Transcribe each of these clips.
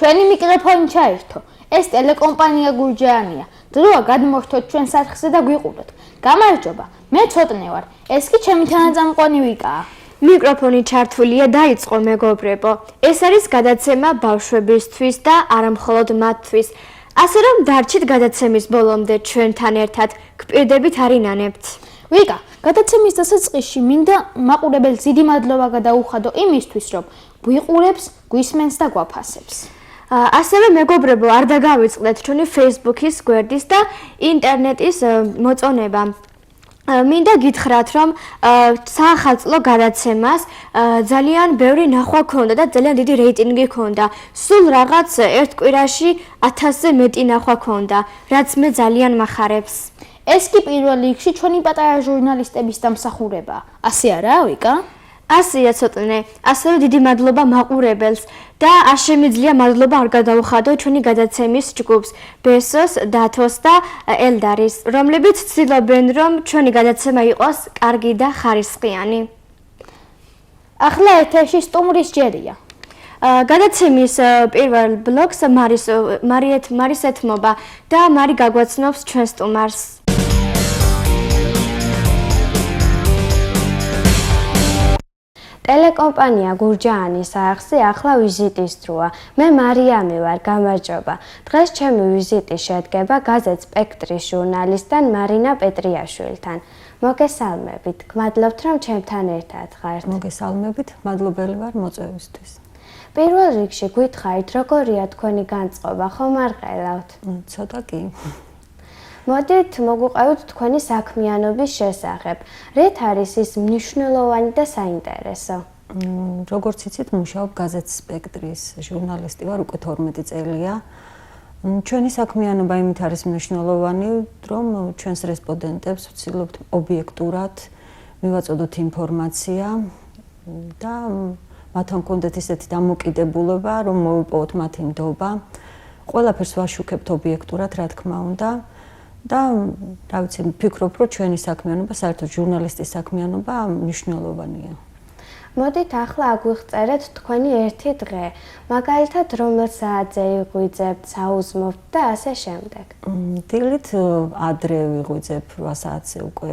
ჩვენი მიკროფონი ჩაერთო. ეს ტელეკომპანია გურჯაანია. დროა გადმოხტოთ ჩვენ სათხზე და გვიყუროთ. გამარჯობა. მე ცოტნე ვარ. ეს კი ჩემი თანაწამყვანი ვიკაა. მიკროფონი ჩართულია დაიწყო მეგობრებო. ეს არის გადაცემა ბავშვებისთვის და არა მხოლოდ მათთვის. ასე რომ დარჩით გადაცემის ბოლომდე ჩვენთან ერთად. გპირდებით არ ინანებთ. ვიკა, გადაცემის დასაწყისში მინდა მაყურებელს დიდი მადლობა გადაუხადო იმისთვის, რომ გვიყურებს, გვისმენს და გვაფასებს. ასევე მეგობრებო, არ დაგავიწყდეთ ჩვენი Facebook-ის გვერდის და ინტერნეტის მოწონება. მინდა გითხრათ, რომ საახალწლო გადაცემას ძალიან ბევრი ნახვა ქონდა და ძალიან დიდი რეიტინგი ქონდა. სულ რაღაც ერთ კვირაში 1000-ზე მეტი ნახვა ქონდა, რაც მე ძალიან მახარებს. ეს კი პირველ რიგში ჩვენი პატარა ჟურნალისტების დამსახურებაა. ასე არაა, ვიკა? ასეა ცოტნე. ასევე დიდი მადლობა მაყურებელს და არ შემიძლია მადლობა არ გადაუხადო ჩვენი გადაცემის ჯგუფს, ბესოს, დათოს და ელდარის, რომლებიც ცდილობენ, რომ ჩვენი გადაცემა იყოს კარგი და ხარისხიანი. ახლა ეთერში სტუმრის ჯერია. გადაცემის პირველ ბლოკს მარის ეთმობა და მარი გაგვაცნობს ჩვენ სტუმარს. ტელეკომპანია გურჯაანის საახზე ახლა ვიზიტის დროა. მე მარიამი ვარ, გამარჯობა. დღეს ჩემი ვიზიტი შედგება გაზეთ სპექტრის ჟურნალისტთან მარინა პეტრიაშვილთან. მოგესალმებით. გმადლობთ, რომ ჩემთან ერთად ხართ. მოგესალმებით, მადლობელი ვარ მოწვევისთვის. პირველ რიგში გითხარით, როგორია თქვენი განწყობა, ხომ არ ყელავთ? ცოტა კი. მოდით მოგვყევით თქვენი საქმიანობის შესახებ. რით არის ის მნიშვნელოვანი და საინტერესო? როგორც იცით, მუშაობ გაზეთ სპექტრის ჟურნალისტი ვარ უკვე 12 წელია. ჩვენი საქმიანობა იმით არის მნიშვნელოვანი, რომ ჩვენს რესპონდენტებს ვცდილობთ ობიექტურად მივაწოდოთ ინფორმაცია და მათთან გქონდეთ ისეთი დამოკიდებულება, რომ მოვიპოვოთ მათი ნდობა. ყველაფერს ვაშუქებთ ობიექტურად, რა თქმა უნდა. და რა ვიცი, ვფიქრობ, რომ ჩვენი საქმიანობა, საერთოდ ჟურნალისტის საქმიანობა მნიშვნელოვანია. მოდით ახლა აგვიღწერეთ თქვენი ერთი დღე. მაგალითად, რომელ საათზე იღვიძებთ, საუზმობთ და ასე შემდეგ. დილით ადრე ვიღვიძებ 8 საათზე უკვე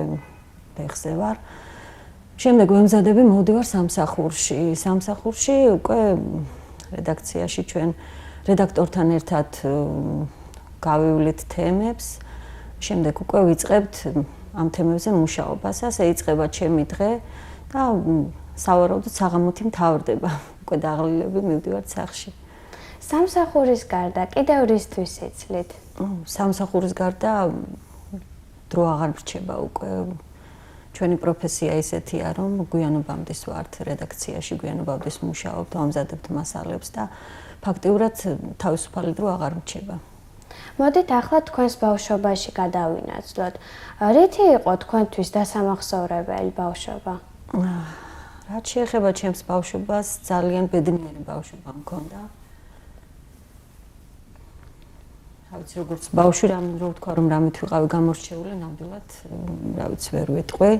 ფეხზე ვარ. შემდეგ ვემზადები, მოვდივარ სამსახურში. სამსახურში უკვე რედაქციაში ჩვენ რედაქტორთან ერთად გავივლით თემებს. შემდეგ უკვე ვიწყებთ ამ თემებზე მუშაობას. ასე იწყება ჩემი დღე და სავარაუდოდ საღამოთი მთავრდება. უკვე დაღლილები მივდივართ სახლში. სამსახურის გარდა კიდევ რისთვის იცლით? სამსახურის გარდა დრო აღარ ვრჩება უკვე. ჩვენი პროფესია ისეთია, რომ გვიანობამდის ვართ რედაქციაში, გვიანობამდის მუშაობთ, ამზადებთ მასალებს და ფაქტიურად თავისუფალი დრო აღარ ვრჩება. მოდით ახლა თქვენს ბავშვობაში გადავინაცვლოთ. რითი იყო თქვენთვის დასამახსოვრებელი ბავშვობა? რაც შეეხება ჩემს ბავშვობას, ძალიან ბედნიერი ბავშვობა მქონდა. რა ვიცი, როგორც ბავშვი, რო ვთქვა, რომ რამით ვიყავი გამორჩეული, ნამდვილად, რა ვიცი, ვერ ვიტყვი.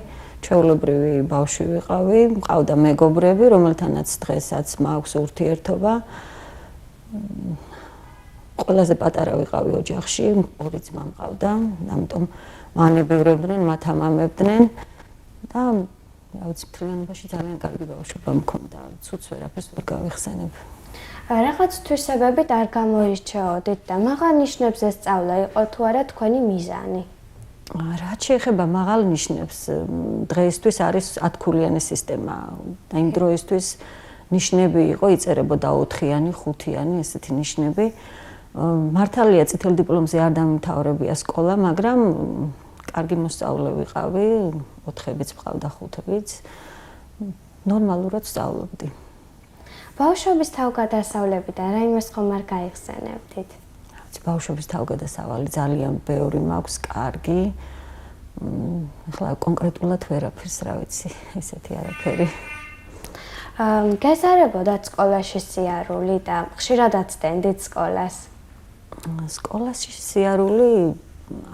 ჩვეულებრივი ბავშვი ვიყავი, მყავდა მეგობრები, რომელთანაც დღესაც მაქვს ურთიერთობა. ყველაზე პატარა ვიყავი ოჯახში, ორი ძმა მყავდა, ამიტომ მანებევრებდნენ, მათ ამამებდნენ და რა ვიცი, მთლიანობაში ძალიან კარგი ბავშვობა მქონდა, ცუდს ვერაფერს ვერ გავიხსენებ. რაღაც თვისებებით არ გამოირჩეოდით და მაღალ ნიშნებზე სწავლა იყო თუ არა თქვენი მიზანი? რაც შეეხება მაღალ ნიშნებს, დღეისთვის არის 10-ქულიანი სისტემა და იმ დროისთვის ნიშნები იყო, იწერებოდა 4-იანი, 5-იანი ესეთი ნიშნები. მართალია წითელ დიპლომზე არ დამიმთავრებია სკოლა, მაგრამ კარგი მოსწავლე ვიყავი, 4-ებიც მყავდა, 5-ებიც. ნორმალურად ვსწავლობდი. ბავშვობის თავგადასავლებიდან რაიმეს ხომ არ გაიხსენებდით? ბავშვობის თავგადასავალი ძალიან ბევრი მაქვს, კარგი. ახლა კონკრეტულად ვერაფერს, რა ვიცი, ესეთი არაფერი. გეზარებოდათ სკოლაში სიარული და ხშირადაც დენდით სკოლას? სკოლაში სიარული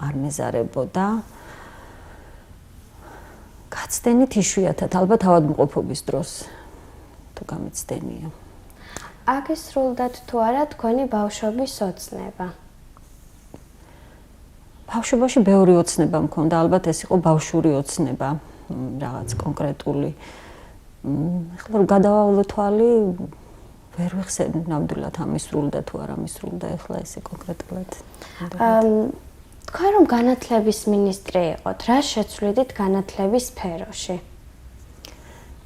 არ მეზარებოდა. გაცდენით იშვიათად, ალბათ ავადმყოფობის დროს თუ გამიცდენია. აქ ისრულდათ თუ არა თქვენი ბავშვობის ოცნება? ბავშვობაში ბევრი ოცნება მქონდა, ალბათ ეს იყო ბავშვური ოცნება, რაღაც კონკრეტული. ეხლა რომ გადავავლო თვალი, ვერ ვიხსენ ნამდვილად ამისრულდა თუ არ ამისრულდა, ეხლა ესე კონკრეტულად. თქვენ რომ განათლების მინისტრი იყოთ, რა შეცვლიდით განათლების სფეროში?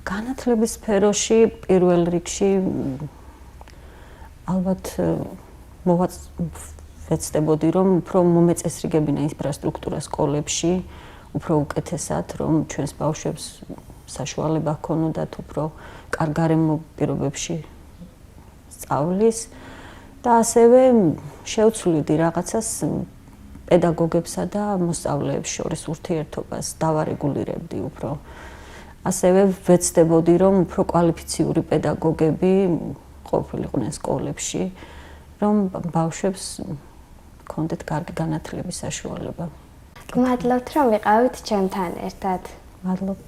განათლების სფეროში პირველ რიგში ალბათ ვეცდებოდი, რომ უფრო მომეწესრიგებინა ინფრასტრუქტურა სკოლებში, უფრო უკეთესად, რომ ჩვენს ბავშვებს საშუალება ჰქონოდათ უფრო კარგ გარემო პირობებში სწავლის და ასევე შევცვლიდი რაღაცას პედაგოგებსა და მოსწავლეებს შორის ურთიერთობას, დავარეგულირებდი უფრო. ასევე ვეცდებოდი, რომ უფრო კვალიფიციური პედაგოგები ყოფილიყვნენ სკოლებში, რომ ბავშვებს ჰქონდეთ კარგი განათლების საშუალება. გმადლობთ, რომ ვიყავით ჩემთან ერთად. მადლობთ.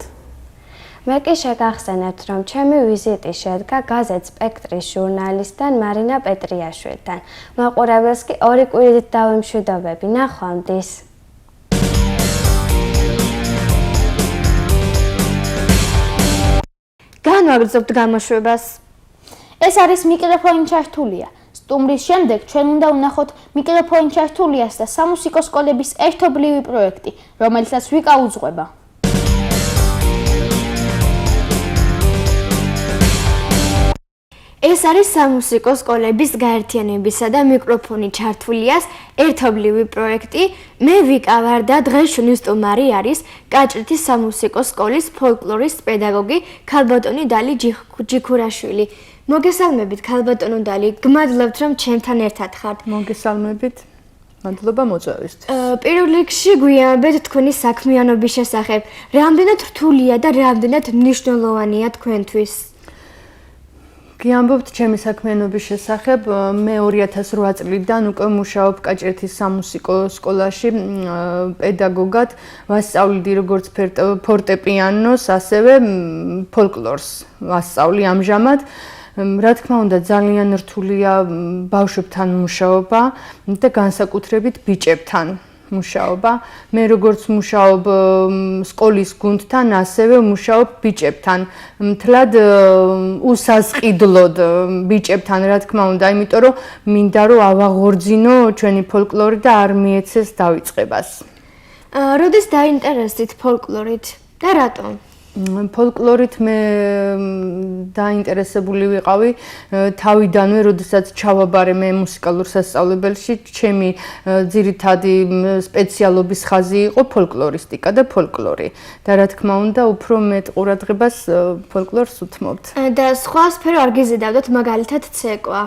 მე კი შეგახსენებთ, რომ ჩემი ვიზიტი შედგა გაზეთ სპექტრის ჟურნალისტთან მარინა პეტრიაშვილთან. მაყურებელს კი 2 კვირით დავემშვიდობები. ნახვამდის. განვაგრძობთ გამოშვებას. ეს არის მიკროფონი ჩართულია. სტუმრის შემდეგ ჩვენ უნდა ვნახოთ მიკროფონი ჩართულიას და სამუსიკო სკოლების ერთობლივი პროექტი, რომელსაც ვიკა უძღვება. ეს არის სამუსიკო სკოლების გაერთიანებისა და მიკროფონი ჩართულიას ერთობლივი პროექტი. მე ვიკა ვარ და დღეს ჩვენი სტუმარი არის კაჭრეთის სამუსიკო სკოლის ფოლკლორის პედაგოგი ქალბატონი დალი ჯიქურაშვილი. მოგესალმებით ქალბატონო დალი, გმადლობთ რომ ჩემთან ერთად ხართ. მოგესალმებით. მადლობა მოწვევისთვის. პირველ რიგში გვიამბეთ თქვენი საქმიანობის შესახებ. რამდენად რთულია და რამდენად მნიშვნელოვანია თქვენთვის? გიამბობთ ჩემი საქმიანობის შესახებ. მე 2008 წლიდან უკვე მუშაობ კაჭრეთის სამუსიკო სკოლაში პედაგოგად. ვასწავლდი როგორც ფორტეპიანოს, ასევე ფოლკლორს ვასწავლი ამჟამად. რა თქმა უნდა, ძალიან რთულია ბავშვებთან მუშაობა და განსაკუთრებით ბიჭებთან მუშაობა. მე როგორც მუშაობ სკოლის გუნდთან, ასევე მუშაობ ბიჭებთან. მთლად უსაზყიდლოდ ბიჭებთან, რა თქმა უნდა, იმიტომ რომ მინდა რომ ავაღორძინო ჩვენი ფოლკლორი და არ მიეცეს დავიწყებას. როდის დაინტერესდით ფოლკლორით და რატომ? ფოლკლორით მე დაინტერესებული ვიყავი თავიდანვე, როდესაც ჩავაბარე მე მუსიკალურ სასწავლებელში, ჩემი ძირითადი სპეციალობის ხაზი იყო ფოლკლორისტიკა და ფოლკლორი. და რა თქმა უნდა, უფრო მეტ ყურადღებას ფოლკლორს უთმობთ. და სხვა სფერო არ გიზიდავდათ, მაგალითად ცეკვა.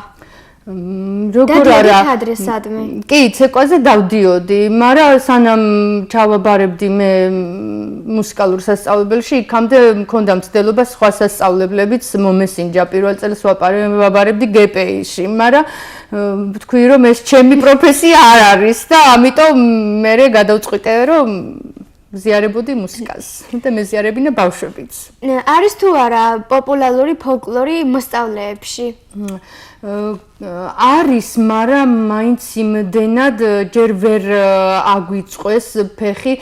როგორ არა? ადრესადმე. კი, ცეკვაზე დავდიოდი, მაგრამ სანამ ჩავაბარებდი მე მუსიკალურ სასწავლებელში, იქამდე მქონდა მცდელობა სხვა სასწავლებლებიც მომესინჯა. პირველ წელს ვაბარებდი გპ-ში, მაგრამ ვთქვი რომ ეს ჩემი პროფესია არ არის და ამიტომ მე გადავწყვიტე რომ მზიარებოდი მუსიკას და მეზიარებინა ბავშვებიც. არის თუ არა პოპულარული ფოლკლორი მოსწავლეებში? არის, მაგრამ მაინც იმდენად ჯერ ვერ აგვიწყვეს ფეხი,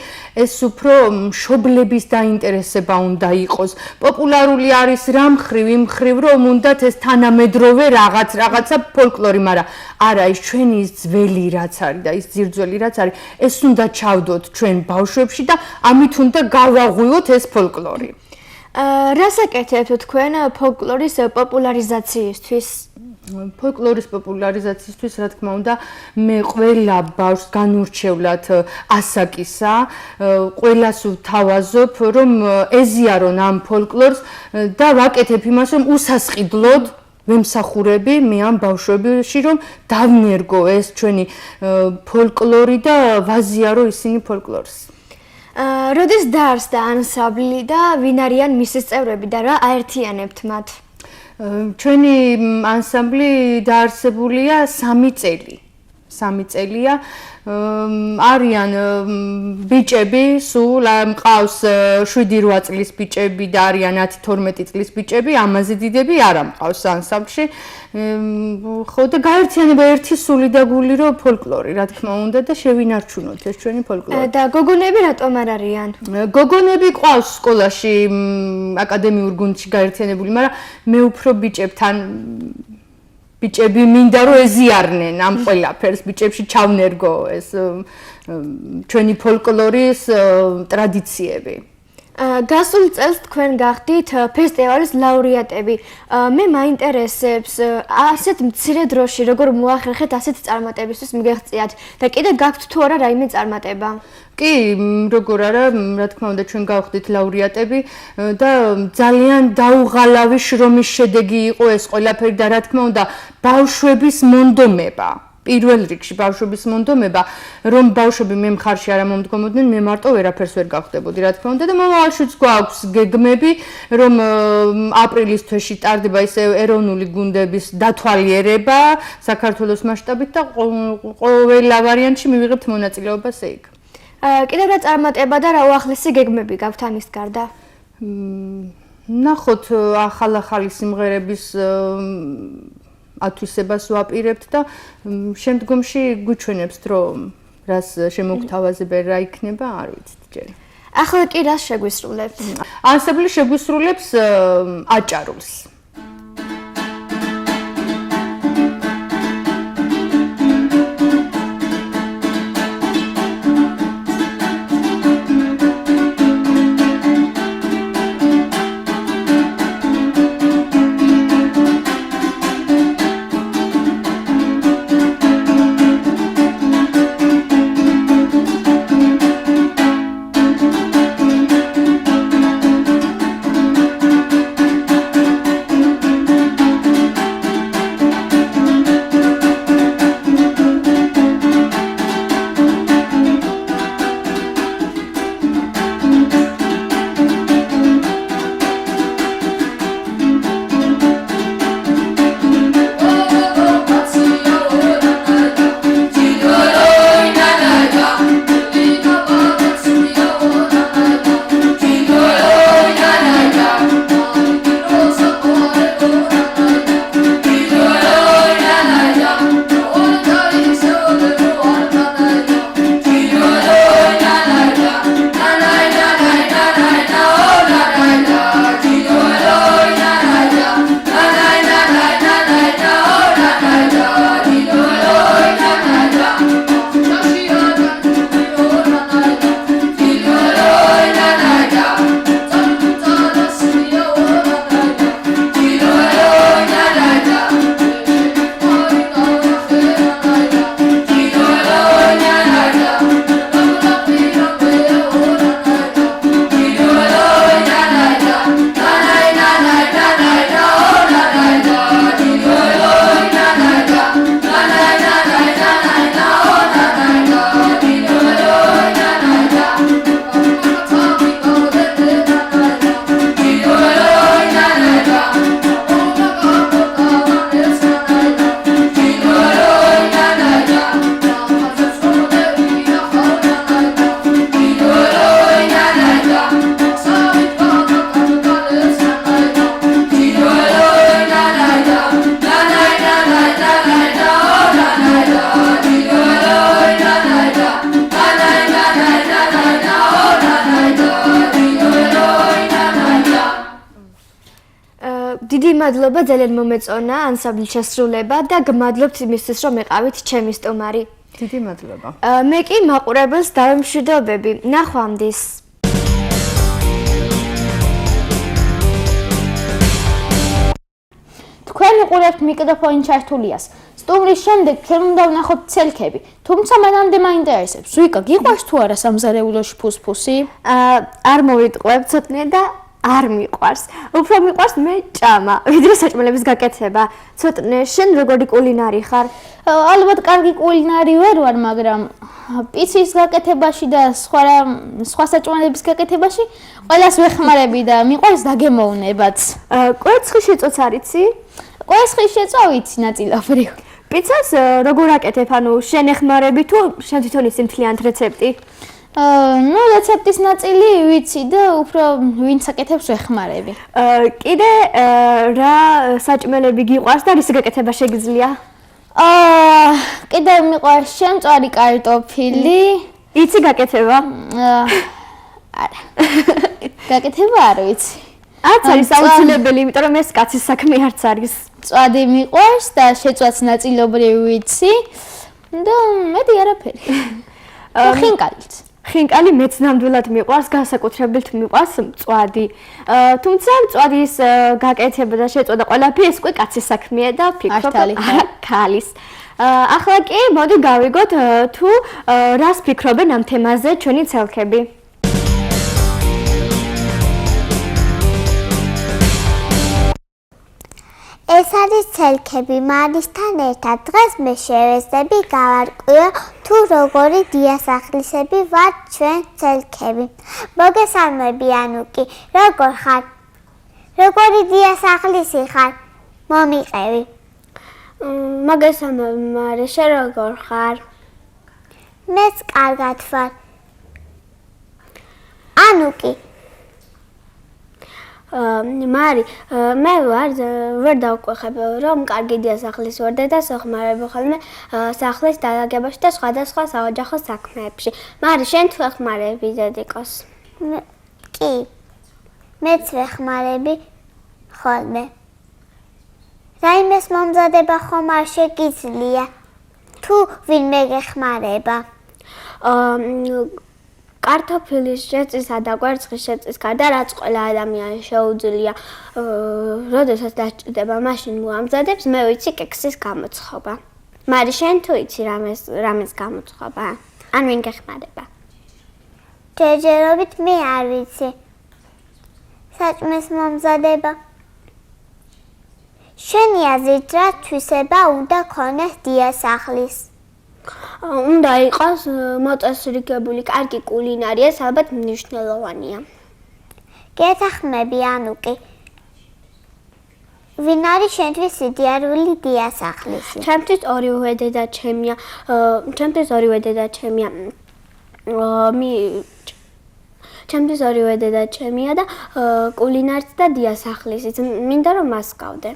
ეს უფრო მშობლების დაინტერესება უნდა იყოს. პოპულარული არის რა მხრივ, იმ მხრივ, რომ უნდათ ეს თანამედროვე რაღაცა ფოლკლორი, მაგრამ არა, ის ჩვენი ძველი რაც არის და ის ძირძველი რაც არის, ეს უნდა ჩავდოთ ჩვენ ბავშვებში და ამით უნდა გავაღვივოთ ეს ფოლკლორი. რას აკეთებთ თქვენ ფოლკლორის პოპულარიზაციისთვის? ფოლკლორის პოპულარიზაციისთვის, რა თქმა უნდა, მე ყველა ბავშვს განურჩევლად ასაკისა, ყველას ვთავაზობ, რომ ეზიარონ ამ ფოლკლორს და ვაკეთებ იმას, რომ უსასყიდლოდ ვემსახურები მე ამ ბავშვებში, რომ დავნერგო ეს ჩვენი ფოლკლორი და ვაზიარო ისინი ფოლკლორს. როდის დაარსდა ანსამბლი და ვინ არიან მისი წევრები და რა აერთიანებთ მათ? ჩვენი ანსამბლი დაარსებულია 3 წელი. 3 წელია. არიან ბიჭები, სულ მყავს 7-8 წლის ბიჭები და არიან 10-12 წლის ბიჭები, ამაზე დიდები არ მყავს ანსამბლში. ხო და გაერთიანება ერთი სული და გული რო ფოლკლორი, რა თქმა უნდა და შევინარჩუნოთ ეს ჩვენი ფოლკლორი. და გოგონები რატომ არ არიან? გოგონები ყავს სკოლაში აკადემიურ გუნდში გაერთიანებული, მაგრამ მე უფრო ბიჭებთან ბიჭები მინდა რომ ეზიარნენ ამ ყველაფერს, ბიჭებში ჩავნერგო ეს ჩვენი ფოლკლორის ტრადიციები. გასულ წელს თქვენ გახდით ფესტივალის ლაურეატები. მე მაინტერესებს ასეთ მცირე დროში როგორ მოახერხეთ ასეთ წარმატებისთვის მიგეღწიათ და კიდე გაქვთ თუ არა რაიმე წარმატება? კი, როგორ არა, რა თქმა უნდა ჩვენ გავხდით ლაურეატები და ძალიან დაუღალავი შრომის შედეგი იყო ეს ყველაფერი და რა თქმა უნდა ბავშვების მონდომება. პირველ რიგში ბავშვების მონდომება, რომ ბავშვები მე მხარში არ მომდგომოდნენ, მე მარტო ვერაფერს ვერ გავხდებოდი, რა თქმა უნდა და მომავალშიც გვაქვს გეგმები, რომ აპრილის თვეში ტარდება ეს ეროვნული გუნდების დათვალიერება საქართველოს მასშტაბით და ყველა ვარიანტში მივიღებთ მონაწილეობას იქ. კიდევ რა წარმატება და რა უახლესი გეგმები გაქვთ ამის გარდა? ნახოთ ახალ-ახალი სიმღერების ათვისებას ვაპირებთ და შემდგომში გვიჩვენებთ რომ რას შემოგთავაზებენ რა იქნება, არ ვიცით ჯერ. ახლა კი რას შეგვისრულებთ? ანსამბლი შეგვისრულებს აჭარულს. დიდი მადლობა, ძალიან მომეწონა ანსამბლის შესრულება და გმადლობთ იმისთვის, რომ ეყავით ჩემი სტუმარი. დიდი მადლობა. მე კი მაყურებელს დავემშვიდობები. ნახვამდის. თქვენ უყურებთ მიკროფონი ჩართულიას. სტუმრის შემდეგ ჩვენ უნდა ვნახოთ ცელქები. თუმცა მანამდე მაინტერესებს, ვიკა, გიყვარს თუ არა სამზარეულოში ფუსფუსი? არ მოვიტყვებ ცოტნე და არ მიყვარს. უფრო მიყვარს მე ჭამა, ვიდრე საჭმელების გაკეთება. ცოტნე, შენ როგორი კულინარი ხარ? ალბათ კარგი კულინარი ვერ ვარ, მაგრამ პიცის გაკეთებაში და სხვა საჭმელების გაკეთებაში ყველას ვეხმარები და მიყვარს დაგემოვნებაც. კვერცხის შეწოც არიცი? კვერცხის შეწვა ვიცი ნაწილობრივ. პიცას როგორ აკეთებ? ანუ შენ ეხმარები თუ შენ თვითონ იცი მთლიანად რეცეპტი? ნუ რეცეპტის ნაწილი ვიცი და უფრო ვინც აკეთებს ვეხმარები. კიდე რა საჭმელები გიყვარს და რის გაკეთება შეგიძლია? კიდევ მიყვარს შემწვარი კარტოფილი. იცი გაკეთება? არა. გაკეთება არ ვიცი. არც არის აუცილებელი, იმიტომ რომ ეს კაცის საქმე არც არის. წვადი მიყვარს და შეწვაც ნაწილობრივ ვიცი და მეტი არაფერი. ხინკალიც. ხინკალი მეც ნამდვილად მიყვარს, განსაკუთრებით მიყვარს მწვადი. თუმცა მწვადის გაკეთება და შეწვა და ყველაფერი ეს უკვე კაცის საქმეა და ფიქრობ ქალის. ახლა კი მოდი გავიგოთ თუ რას ფიქრობენ ამ თემაზე ჩვენი ცელქები. ეს არის ცელქები მარისთან ერთად. დღეს მე შევეცდები გავარკვიო თუ როგორი დიასახლისები ვართ ჩვენ ცელქები. მოგესალმებიან უკი, როგორ ხარ? როგორი დიასახლისი ხარ? მომიყევი. მოგესალმები მარი, შენ როგორ ხარ? მეც კარგად ვარ. ანუკი მარი, მე ვერ დავკვეხებ, რომ კარგი დიასახლისი ვარ და სეხმარები ხოლმე სახლის დალაგებაში და სხვადასხვა საოჯახო საქმეებში. მარი, შენ თუ ეხმარები დედიკოს? კი. მეც ვეხმარები ხოლმე. რაიმეს მომზადება ხომ არ შეგიძლია? თუ ვინმე გეხმარება? კარტოფილის შეწისა და კვერცხის შეწის გარდა რაც ყველა ადამიანს შეუძლია, როდესაც დაჭირდება, მაშინ მოამზადებს, მე ვიცი კექსის გამოცხობა. მარი, შენ თუ იცი რამეს გამოცხობა? ან ვინ გეხმარება? ჯერჯერობით მე არ ვიცი. საჭმის მომზადება. შენი აზრით რა თვისება უნდა ქონდეს დიასახლის? უნდა იყოს მოწესრიგებული კარგი კულინარია, ეს ალბათ მნიშვნელოვანია. გეთახმები ანუკი. ვინ არის შენთვის იდეალური დიასახლისი? ჩემთვის ორივე დედა ჩემია. ჩემთვის ორივე დედა ჩემია და კულინარიც და დიასახლისიც. მინდა რომ მას გავდე.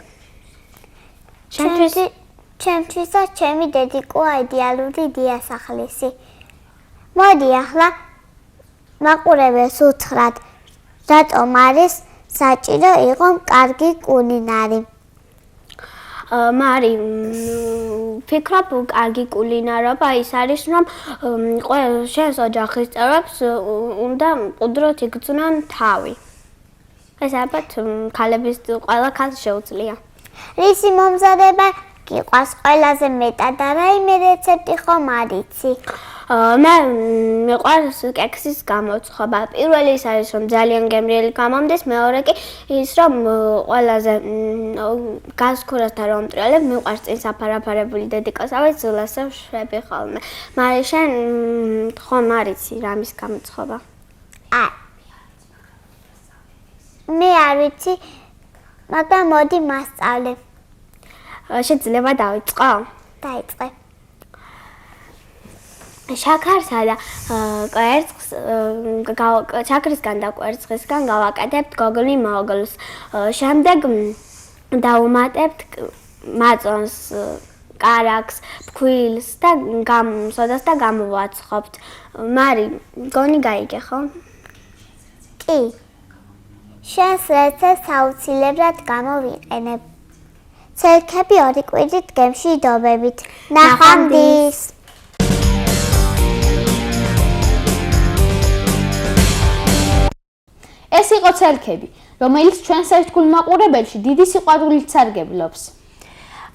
ჩემთვისაც ჩემი დედიკოა იდეალური დიასახლისი. მოდი ახლა მაყურებელს უთხრათ, რატომ არის საჭირო იყო კარგი კულინარი. მარი, ფიქრობ, კარგი კულინარობა ის არის, რომ შენს ოჯახის წევრებს უნდა მყუდროდ იგრძნონ თავი. ეს ალბათ ქალების ყველა ქალს შეუძლია. რისი მომზადება გიყვარს ყველაზე მეტად და რაიმე რეცეპტი ხომ არ იცი? მე მიყვარს კექსის გამოცხობა. პირველი ის არის, რომ ძალიან გემრიელი გამომდეს, მეორე კი ის, რომ ყველაზე გასქურასთან რომ მტრიალებ, მიყვარს წინ საფარაფარებული დედიკოსავით ზულასო შვები ხოლმე. მაგრამ შენ ხომ არ იცი რამის გამოცხობა? მე არ ვიცი, მაგრამ მოდი მასწავლე. შეიძლება დავიწყო? დაიწყე. შაქარსა და კვერცხს შაქრისგან და კვერცხისგან გავაკეთებთ გოგლი მოგლს. შემდეგ დავუმატებთ მაწონს, კარაქს, ფქვილს და სოდას და გამოვაცხობთ. მარი, გონი გაიგე ხო? კი. შენს რეცეპტს აუცილებლად გამოვიყენებ. ცელქები 2 კვირით გემში იდობებით. ნახვამდის! ეს იყო ცელქები, რომელიც ჩვენს ერთგულ მაყურებელში დიდი სიყვარულით სარგებლობს.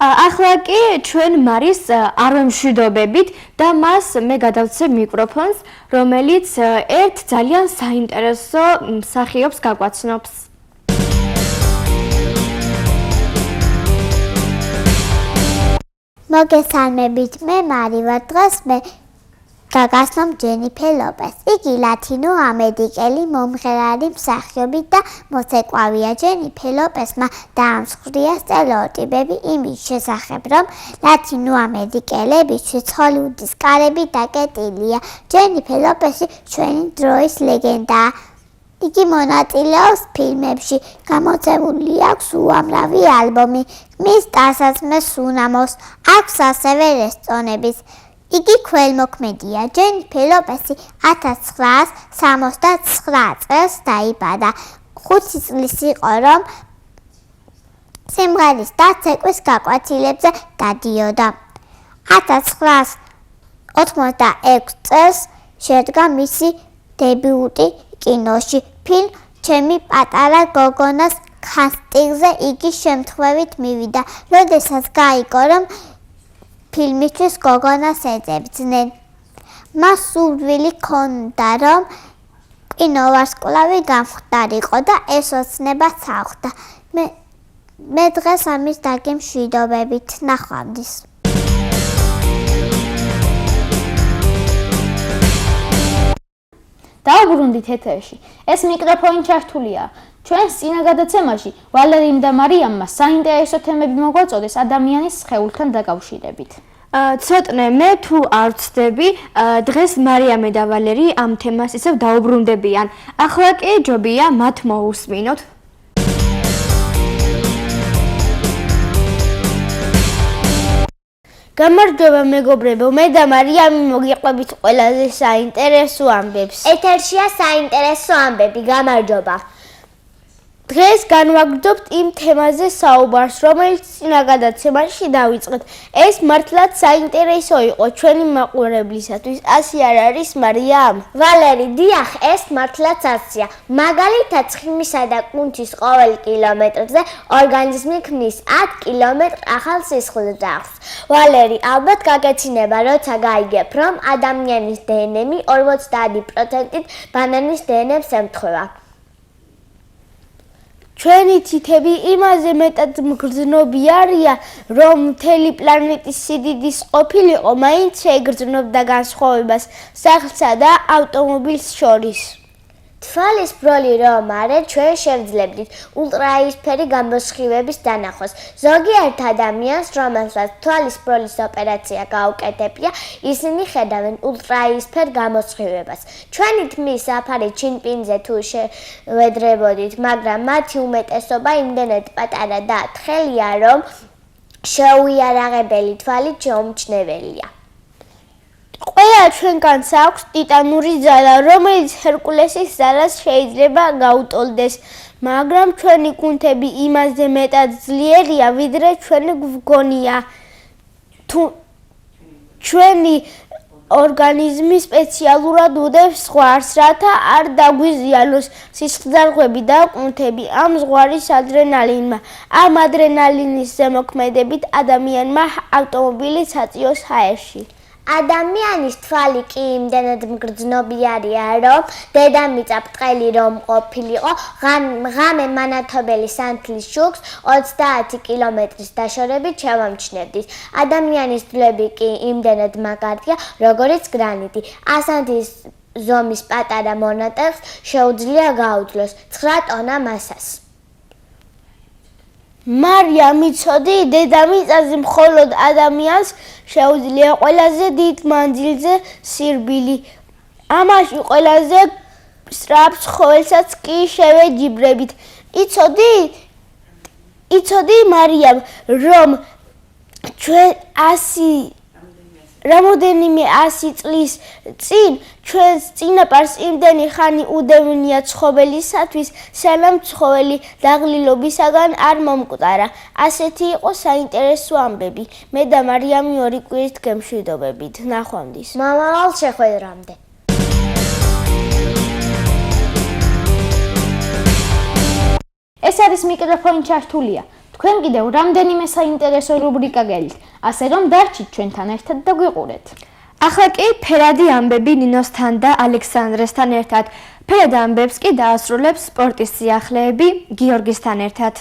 ახლა კი ჩვენ მარის არ ვემშვიდობებით და მას მე გადავცემ მიკროფონს, რომელიც ერთ ძალიან საინტერესო მსახიობს გაგვაცნობს. მოგესალმებით, მე მარი ვარ. დღეს მე გაგაცნო ჯენიფერ ლოპეს. იგი ლათინო ამერიკელი მომღერალი, მსახიობი და მოცეკვავია. ჯენიფერ ლოპესმა დაამსხვრია სტერეოტიპები იმის შესახებ, რომ ლათინო ამერიკელებისთვის ჰოლივუდის კარები დაკეტილია. ჯენიფერ ლოპესი ჩვენი დროის ლეგენდაა. იგი მონაწილეობს ფილმებში, გამოცემული აქვს უამრავი ალბომი, მის ტანსაცმელს უნამოს, აქვს ასევე რესტონების. იგი ქველმოქმედია. ჯენიფერ ლოპესი 1969 წელს დაიბადა. 5 წლის იყო, რომ სიმღერის და ცეკვის გაკვეთილებზე დადიოდა. 1986 წელს შედგა მისი დებიუტი კინოში. ფილმ ჩემი პატარა გოგონას კასტინგზე იგი შემთხვევით მივიდა, როდესაც გაიგო, რომ ფილმისთვის გოგონას ეძებდნენ. მას სურვილი ჰქონდა, რომ კინოვარსკვლავი გამხდარიყო და ეს ოცნებაც ახვდა. მე დღეს ამის დაგემშვიდობებით. ნახვამდის. დაუბრუნდით ეთერში. ეს მიკროფონი ჩართულია. ჩვენს წინა გადაცემაში ვალერიმ და მარიამმა საინტერესო თემები მოგვაწოდეს ადამიანის სხეულთან დაკავშირებით. ცოტნე მე თუ არ ვცდები, დღეს მარიამე და ვალერი ამ თემას ისევ დაუბრუნდებიან. ახლა კი ჯობია მათ მოусმინოთ. გამარჯობა მეგობრებო, მე და მარიამი მოგიყვებით ყველაზე საინტერესო ამბებს. ეთერშია საინტერესო ამბები. გამარჯობა. დღეს განვაგრძობთ იმ თემაზე საუბარს, რომელიც წინა გადაცემაში დავიწყეთ. ეს მართლაც საინტერესო იყო ჩვენი მაყურებლისათვის. ასე არ არის, მარიამ? ვალერი, დიახ, ეს მართლაც ასია. მაგალითად, ცხიმისა და კუნთის ყოველ კილომეტრზე ორგანიზმი ქმნის 10 კილომეტრ ახალ სისხლძარღვს. ვალერი, ალბათ გაგეცინება, როცა გაიგებ, რომ ადამიანის დნმ 50%-ით ბანანის დნმ-ს ემთხვევა. ჩვენი თითები იმაზე მეტად მგრძნობი არიან, რომ მთელი პლანეტის სიდიდის ყოფილიყო, მაინც შეეგრძნობდა განსხვავებას სახლსა და ავტომობილს შორის. თვალის ბროლი რომ არა, ჩვენ შევძლებდით ულტრაიისფერი გამოსხივების დანახვას. ზოგიერთ ადამიანს, რომელსაც თვალის ბროლის ოპერაცია გაუკეთებია, ისინი ხედავენ ულტრაიისფერ გამოსხივებას. ჩვენი თმის საფარი ჩინპინზე თუ შევედრებოდით, მაგრამ მათი უმეტესობა იმდენად პატარა და თხელია, რომ შეუიარაღებელი თვალით შეუმჩნეველია. ყველა ჩვენგანს აქვს ტიტანური ძალა, რომელიც ჰერკულესის ძალას შეიძლება გაუტოლდეს, მაგრამ ჩვენი კუნთები იმაზე მეტად ძლიერია, ვიდრე ჩვენი გვგონია. ჩვენი ორგანიზმი სპეციალურად უდევს ზღვარს, რათა არ დაგვიზიანოს სისხლძარღვები და კუნთები ამ ზღვარის ადრენალინმა. ამ ადრენალინის ზემოქმედებით ადამიანმა ავტომობილი საწიოს ჰაერში. ადამიანის თვალი კი იმდენად მგრძნობიარია, რომ დედამიწა ბრტყელი რომ ყოფილიყო, ღამე მანათობელი სანთლის შუქს 30 კილომეტრის დაშორებით შევამჩნევდით. ადამიანის ძვლები კი იმდენად მაგარია, როგორც გრანიტი. ასანთის ზომის პატარა მონატერს შეუძლია გაუძლოს 9 ტონა მასას. მარიამ, იცოდი, დედამიწაზე მხოლოდ ადამიანს შეუძლია ყველაზე დიდ მანძილზე სირბილი. ამაში ყველაზე სწრაფ ცხოველსაც კი შევეჯიბრებით. იცოდი, მარიამ, რომ ჩვენ რამოდენიმე 100 წლის წინ ჩვენს წინაპარს იმდენი ხანი უდევნია ცხოველისათვის, სანამ ცხოველი დაღლილობისაგან არ მომკვდარა. ასეთი იყო საინტერესო ამბები. მე და მარიამი 2 კვირით გემშვიდობებით. ნახვამდის. მომავალ შეხვედრამდე. ეს არის მიკროფონი ჩართულია. თქვენ კიდევ რამდენიმე საინტერესო რუბრიკა გელით, ასე რომ დარჩით ჩვენთან ერთად და გვიყურეთ. ახლა კი ფერადი ამბები ნინოსთან და ალექსანდრესთან ერთად. ფერად ამბებს კი დაასრულებს სპორტის სიახლეები გიორგისთან ერთად.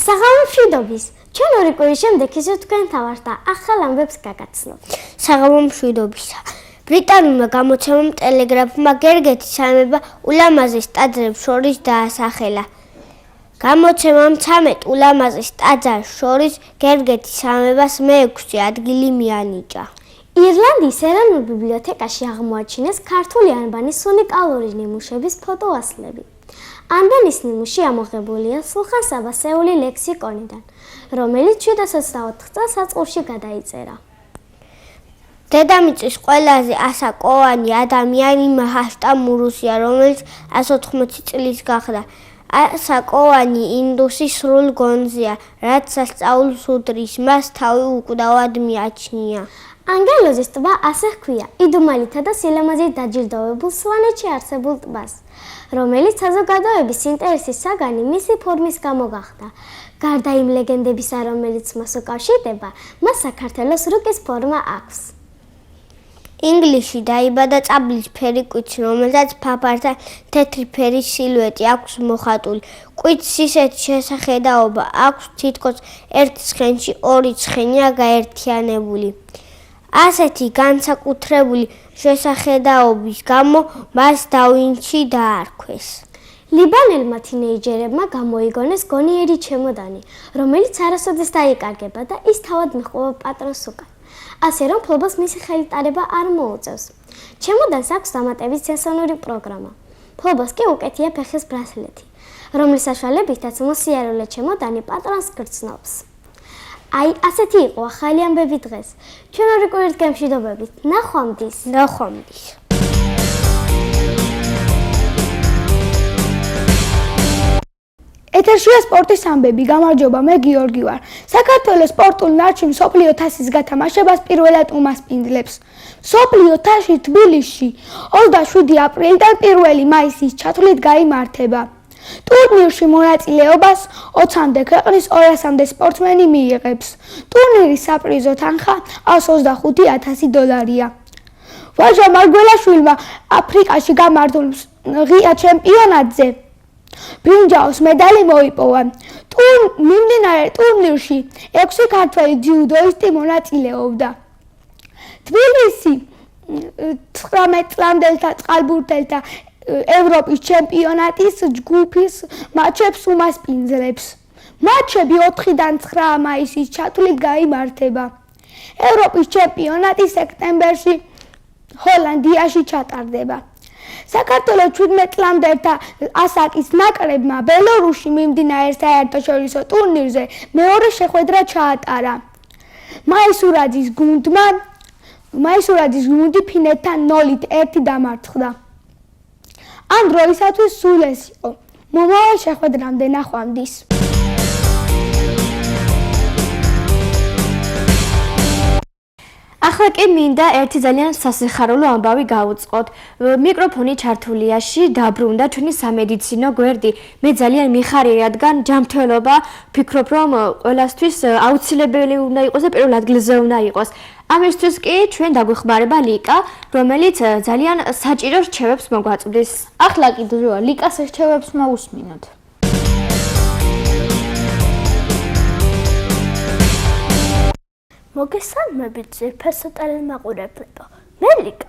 საღამო მშვიდობის. ჩვენ ორი კვირის შემდეგ ისევ თქვენთან ვართ და ახალ ამბებს გაგაცნობთ. საღამო მშვიდობისა. ბრიტანულმა გამოცემამ ტელეგრაფმა გერგეთის სამება ულამაზეს ტაძრებს შორის დაასახელა. გამოცემამ 13 ულამაზეს ტაძარს შორის გერგეთის სამებას მე-6 ადგილი მიანიჭა. ირლანდიის ეროვნულ ბიბლიოთეკაში აღმოაჩინეს ქართული ანბანის უნიკალური ნიმუშების ფოტოასლები. ანბანის ნიმუში ამოღებულია სულხან საბასეული ლექსიკონიდან, რომელიც 724 წელს საწყურში გადაიწერა. დედამიწის ყველაზე ასაკოვანი ადამიანი მაჰაშტა მურუსია, რომელიც 180 წლის გახდა. ასაკოვანი ინდუსი სრულ გონზეა, რაც სასწაულს უდრის, მას თავი უკვდავად მიაჩნია. ანგელოზის ტბა ასე ჰქვია იდუმალითა და სილამაზით დაჯილდოვებულ სვანეთში არსებულ ტბას, რომელიც საზოგადოების ინტერესის საგანი მისი ფორმის გამო გახდა. გარდა იმ ლეგენდებისა, რომელიც მას უკავშირდება, მას საქართველოს რუკის ფორმა აქვს. ინგლისში დაიბადა წაბლისფერი კვიცი, რომელსაც ფაფართან თეთრი ფერის სილუეტი აქვს მოხატული. კვიცს ისეთი შესახედაობა აქვს, თითქოს ერთ ცხენში ორი ცხენია გაერთიანებული. ასეთი განსაკუთრებული შესახედაობის გამო მას დავინჩი დაარქვეს. ლიბანელმა თინეიჯერებმა გამოიგონეს გონიერი ჩემოდანი, რომელიც არასოდეს დაიკარგება და ის თავად მიჰყვება პატრონს უკან. ასე რომ ფლობას მისი ხელით ტარება არ მოუწევს. ჩემოდანს აქვს დამატების სენსორული პროგრამა. ფლობას კი უკეთია ფეხის ბრასლეტი, რომლის საშუალებითაც მოსიარულე ჩემოდანი პატრონს გრძნობს. აი, ასეთი იყო ახალი ამბები დღეს. ჩვენ ორი კვირის გამშვიდობებით. ნახვამდის. ნახვამდის. ეთერშია სპორტის ამბები. გამარჯობა, მე გიორგი ვარ. საქართველოს სპორტულ ნარჩენ მსოფლიო თასის გათამაშებას პირველად უმასპინძლებს. მსოფლიო თასი თბილისში 27 აპრილიდან 1 მაისის ჩათვლით გაიმართება. ტურნირში მონაწილეობას 20-მდე ქვეყნის 200-მდე სპორტსმენი მიიღებს. ტურნირის საპრიზო თანხა $125,000. ვაჟა მარგველაშვილმა აფრიკაში გამართულ ღია ჩემპიონატზე ბრინჯაოს медали მოიპოვა. მიმდინარე ტურნირში 6 ქართველი ძიუდოისტი მონაწილეობდა. თბილისი 19 წლამდელთა წყალბურთელთა ევროპის ჩემპიონატის ჯგუფის მატჩებს უმასპინძლებს. მატჩები 4-დან 9 მაისის ჩათვლით გაიმართება. ევროპის ჩემპიონატი სექტემბერში ჰოლანდიაში ჩატარდება. საქართველოს 17 წლამდელთა ასაკის ნაკრებმა ბელორუსში მიმდინარე საერთაშორისო ტურნირზე მეორე შეხვედრა ჩაატარა. მაისურაძის გუნდი ფინეთთან 0-1 დამარცხდა. ამ დროისათვის სულ ეს იყო. მომავალ შეხვედრამდე ნახვამდის. ახლა კი მინდა ერთი ძალიან სასიხარულო ამბავი გავუწყოთ. მიკროფონი ჩართულიაში დაბრუნდა ჩვენი სამედიცინო გვერდი. მე ძალიან მიხარია, რადგან ჯანმრთელობა ვფიქრობ, რომ ყველასთვის აუცილებელი უნდა იყოს და პირველ ადგილზე უნდა იყოს. ამისთვის კი ჩვენ დაგვეხმარება ლიკა, რომელიც ძალიან საჭირო რჩევებს მოგვაწვდის. ახლა კი დროა ლიკას რჩევებს მოусმინოთ. მოგესალმებით ძვირფასო ტელემაყურებლებო. მე ლიკა.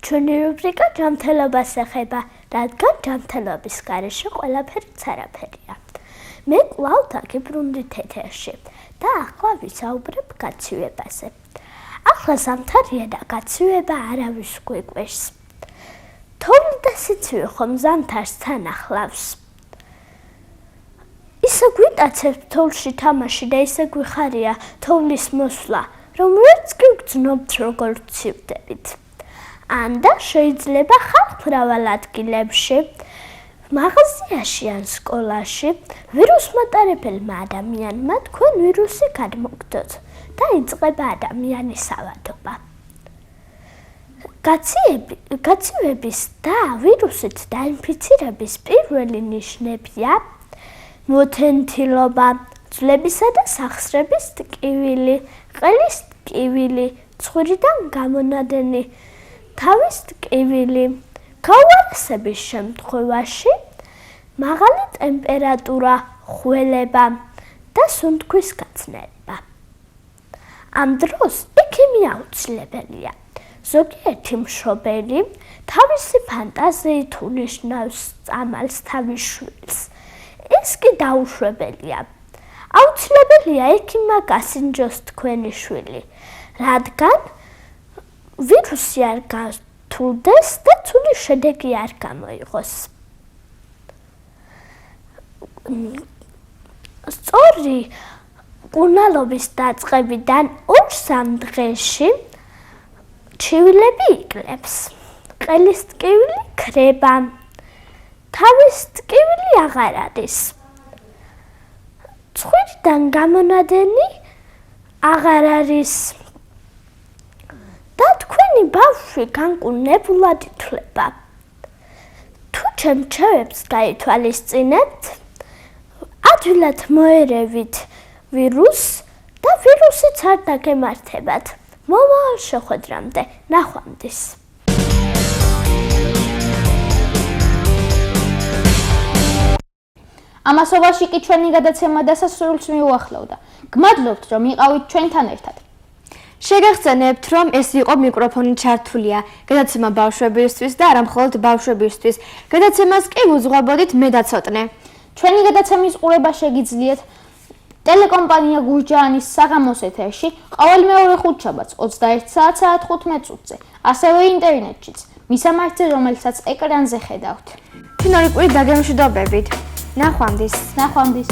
ჩვენი რუბრიკა ჯანმრთელობას ეხება, რადგან ჯანმრთელობის გარეშე ყველაფერი არაფერია. მე კვლავ დაგიბრუნდით ეთერში და ახლა ვისაუბრებ გაცივებაზე. ახლა ზამთარია და გაცივება არავის გვიყვეს. თოვლი და სიცივე ხომ ზამთარს თან ახლავს. ისე გვიტაცებთ თოვლში თამაში და ისე გვიხარია თოვლის მოსვლა, რომ ვერც კი ვგრძნობთ როგორ ვცივდებით. ანდა შეიძლება ხალხ მრავალ ადგილებში, მაღაზიაში ან სკოლაში ვირუს მატარებელმა ადამიანმა თქვენ ვირუსი გადმოგდოთ და იწყება ადამიანის ავადობა. გაცივების და ვირუსით დაინფიცირების პირველი ნიშნებია მოთენთილობა, ძვლებისა და სახსრების ტკივილი, ყელის ტკივილი, ცხვირიდან გამონადენი თავის ტკივილი. გაუარესების შემთხვევაში მაღალი ტემპერატურა, ხველება, და სუნთქვის გაცნობა. ამ დროს ექიმი აუცილებელია. ზოგიერთი მშობელი თავისი ფანტაზიით უნიშნავს წამალს თავის შვილს. ეს კი დაუშვებელია. აუცილებელია ექიმმა გასინჯოს თქვენი შვილი, რადგან ვირუსი არ გართულდეს და ცუდი შედეგი არ გამოიღოს. სწორი კურნალობის დაწყებიდან 2-3 დღეში ჩივილები იკლებს. ყელის ტკივილი ქრება. თავის ტკივილი აღარ არის. ცხვირიდან გამონადენი აღარ არის. და თქვენი ბავშვი განკურნებულად ითვლება. თუ ჩემ რჩევებს გაითვალისწინებთ, ადვილად მოერევით ვირუსს და ვირუსიც არ დაგემართებათ. მომავალ შეხვედრამდე, ნახვამდის. ამასობაში კი ჩვენი გადაცემა დასასრულს მიუახლოვდა. გმადლობთ, რომ იყავით ჩვენთან ერთად. შეგახსენებთ, რომ ეს იყო მიკროფონი ჩართულია გადაცემა ბავშვებისთვის და არა მხოლოდ ბავშვებისთვის. გადაცემას კი უძღვებოდით მე და ცოტნე. ჩვენი გადაცემის ყურება შეგიძლიათ ტელეკომპანია გურჯაანის საღამოს ეთერში ყოველ მეორე ხუთშაბათს 21 საათსა 15 წუთზე, ასევე ინტერნეტშიც, მისამართზე, რომელსაც ეკრანზე ხედავთ. ფინალური კვირი დაგემშვიდობებით. ნახვამდის. ნახვამდის.